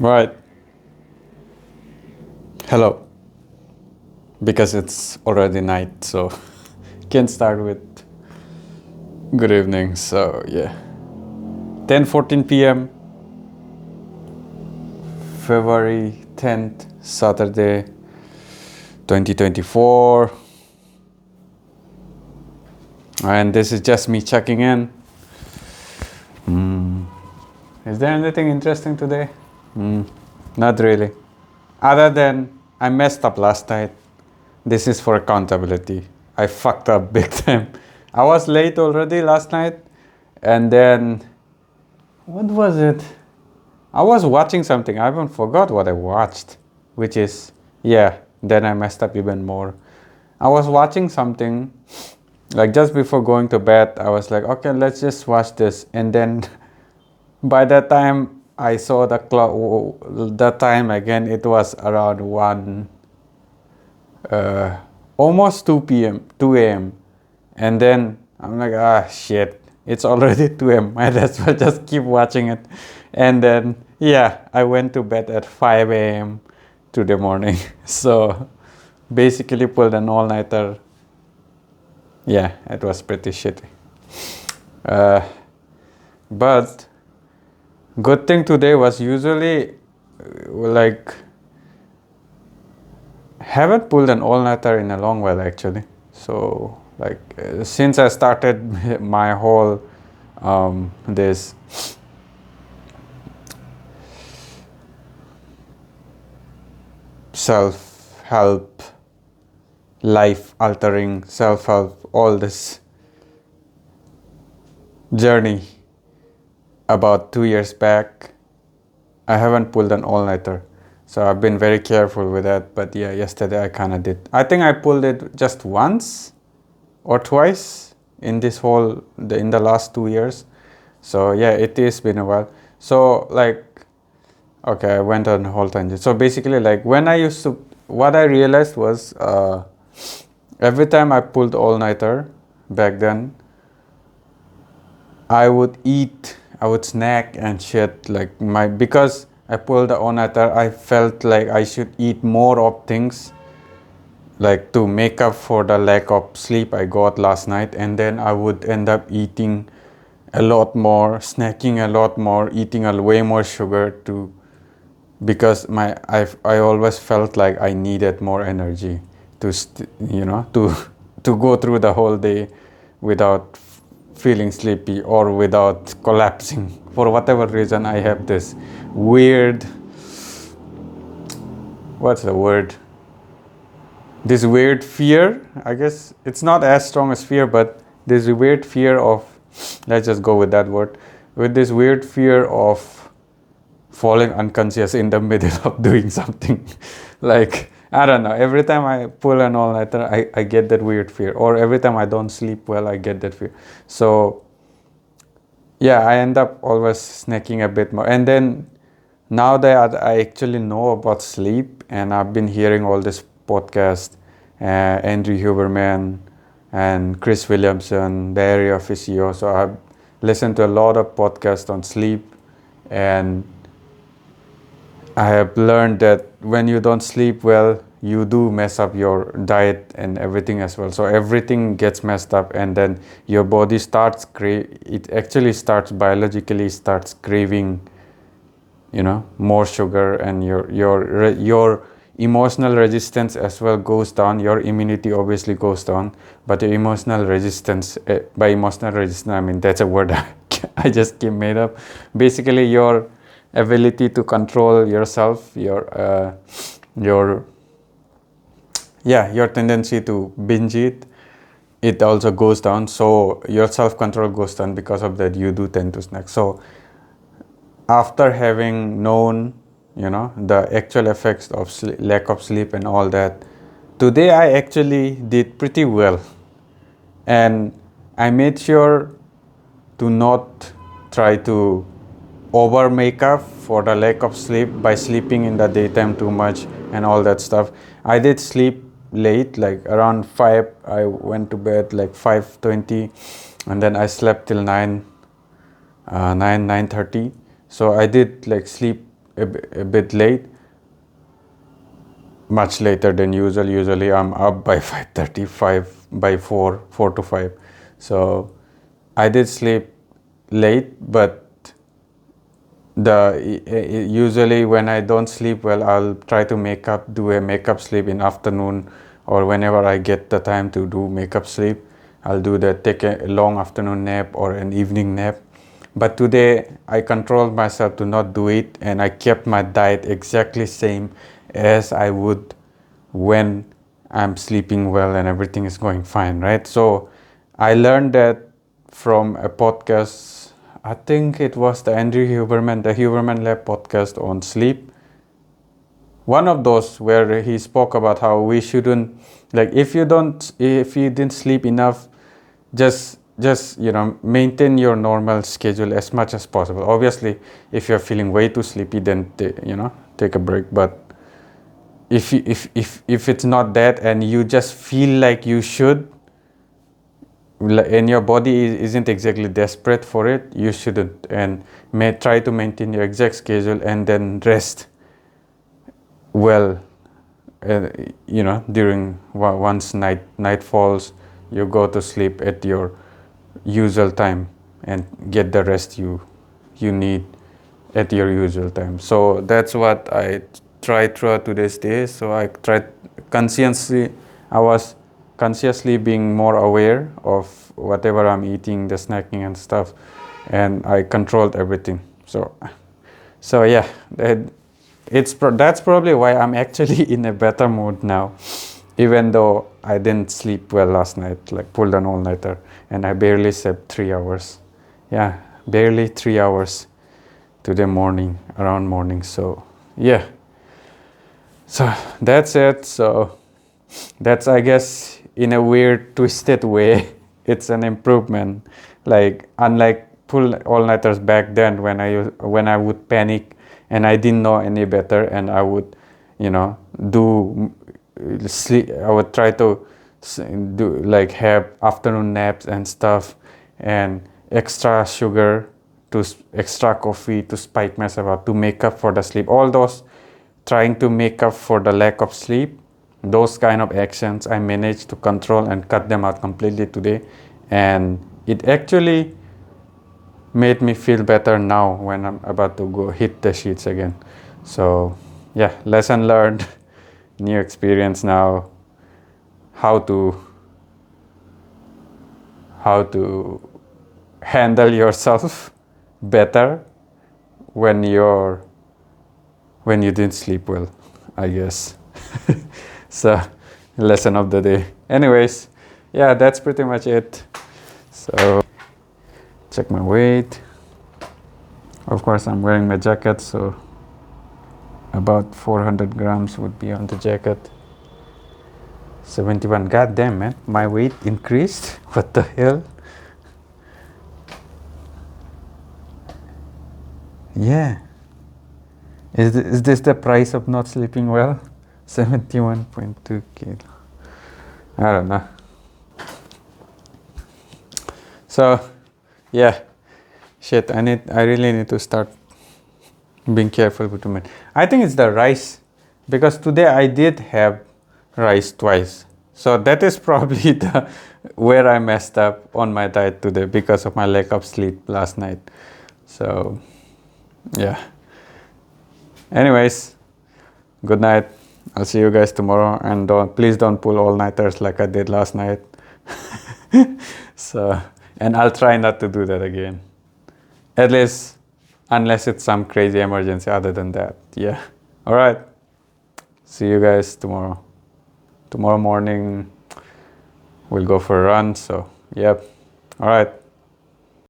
Right. Hello. Because it's already night, so can start with good evening. So yeah, 10:14 p.m. February 10th, Saturday, 2024, and this is just me checking in. Is there anything interesting today? Not really. Other than I messed up last night. This is for accountability. I fucked up big time. I was late already last night, and then what was it? I was watching something. I even forgot what I watched, which is yeah. Then I messed up even more. I was watching something like just before going to bed. I was like, okay, let's just watch this, and then by that time I saw the clock. The time again, it was around one, uh, almost 2 p.m., 2 a.m. And then I'm like, shit, it's already 2 a.m. Might as well just keep watching it. And then, yeah, I went to bed at 5 a.m. to the morning. So basically pulled an all-nighter. Yeah, it was pretty shitty. Uh, but good thing today was usually like haven't pulled an all-nighter in a long while actually. So like since I started my whole this self-help, life-altering self-help, all this journey about 2 years back, I haven't pulled an all-nighter. So I've been very careful with that. But yeah, yesterday I kind of did. I think I pulled it just once or twice in this whole in the last 2 years. So yeah, it has been a while. So like, okay, I went on a whole tangent. So basically, like when I used to, what I realized was every time I pulled all-nighter back then, I would eat, I would snack and shit like because I pulled the all-nighter, I felt like I should eat more of things like to make up for the lack of sleep I got last night, and then I would end up eating a lot more, snacking a lot more, eating a way more sugar to because I always felt like I needed more energy to to to go through the whole day without feeling sleepy or without collapsing. For whatever reason, I have this weird, what's the word? This weird fear. I guess it's not as strong as fear, but this weird fear of, let's just go with that word, with this weird fear of falling unconscious in the middle of doing something. Like, I don't know, every time I pull an all-nighter, I get that weird fear. Or every time I don't sleep well, I get that fear. So yeah, I end up always snacking a bit more. And then now that I actually know about sleep, and I've been hearing all this podcast, Andrew Huberman and Chris Williamson, the area physio. So I've listened to a lot of podcasts on sleep, and I have learned that when you don't sleep well, you do mess up your diet and everything as well. So everything gets messed up, and then your body starts it actually starts biologically starts craving, more sugar, and your emotional resistance as well goes down. Your immunity obviously goes down, but your emotional resistance, by emotional resistance I mean that's a word I just made up. Basically your ability to control yourself, your your tendency to binge it also goes down. So your self-control goes down. Because of that, you do tend to snack. So after having known the actual effects of lack of sleep and all that, today I actually did pretty well, and I made sure to not try to over make up for the lack of sleep by sleeping in the daytime too much and all that stuff. I did sleep late, like around 5. I went to bed like 5:20, and then I slept till 9, 9:30. So I did like sleep a bit late, much later than usual. Usually I'm up by 5:35, by 4 to 5. So I did sleep late, but usually when I don't sleep well, I'll try to do a makeup sleep in afternoon, or whenever I get the time to do makeup sleep, I'll take a long afternoon nap or an evening nap. But today I controlled myself to not do it, and I kept my diet exactly same as I would when I'm sleeping well and everything is going fine, right? So I learned that from a podcast. I think it was the Huberman Lab podcast on sleep. One of those where he spoke about how we shouldn't, like, if you didn't sleep enough, just maintain your normal schedule as much as possible. Obviously, if you're feeling way too sleepy, then take a break. But if it's not that, and you just feel like you should, and your body isn't exactly desperate for it, you shouldn't, and try to maintain your exact schedule and then rest well. During once night falls, you go to sleep at your usual time and get the rest you need at your usual time. So that's what I tried throughout today's day. So I was consciously being more aware of whatever I'm eating, the snacking and stuff, and I controlled everything. So yeah, that's probably why I'm actually in a better mood now, even though I didn't sleep well last night, like pulled an all-nighter, and I barely slept 3 hours. Yeah, barely 3 hours today around morning. So yeah, so that's it. So that's, I guess, in a weird twisted way, it's an improvement. Like, unlike pull all-nighters back then, when I would panic and I didn't know any better, and I would do sleep. I would try to do, like, have afternoon naps and stuff, and extra sugar, extra coffee to spike myself up to make up for the sleep. All those trying to make up for the lack of sleep, those kind of actions, I managed to control and cut them out completely today, and it actually made me feel better now when I'm about to go hit the sheets again. So yeah, lesson learned, new experience now, how to handle yourself better when you didn't sleep well, I guess. So, lesson of the day. Anyways, yeah, that's pretty much it. So, check my weight. Of course, I'm wearing my jacket, so about 400 grams would be on the jacket. 71. God damn, man, my weight increased. What the hell? Yeah. Is this the price of not sleeping well? 71.2 kilo. I don't know. So yeah, shit, I really need to start being careful with it. I think it's the rice, because today I did have rice twice. So that is probably where I messed up on my diet today, because of my lack of sleep last night. So yeah. Anyways, good night. I'll see you guys tomorrow, and please don't pull all-nighters like I did last night. So, and I'll try not to do that again. At least, unless it's some crazy emergency. Other than that, yeah. All right. See you guys tomorrow. Tomorrow morning, we'll go for a run. So, yep. All right.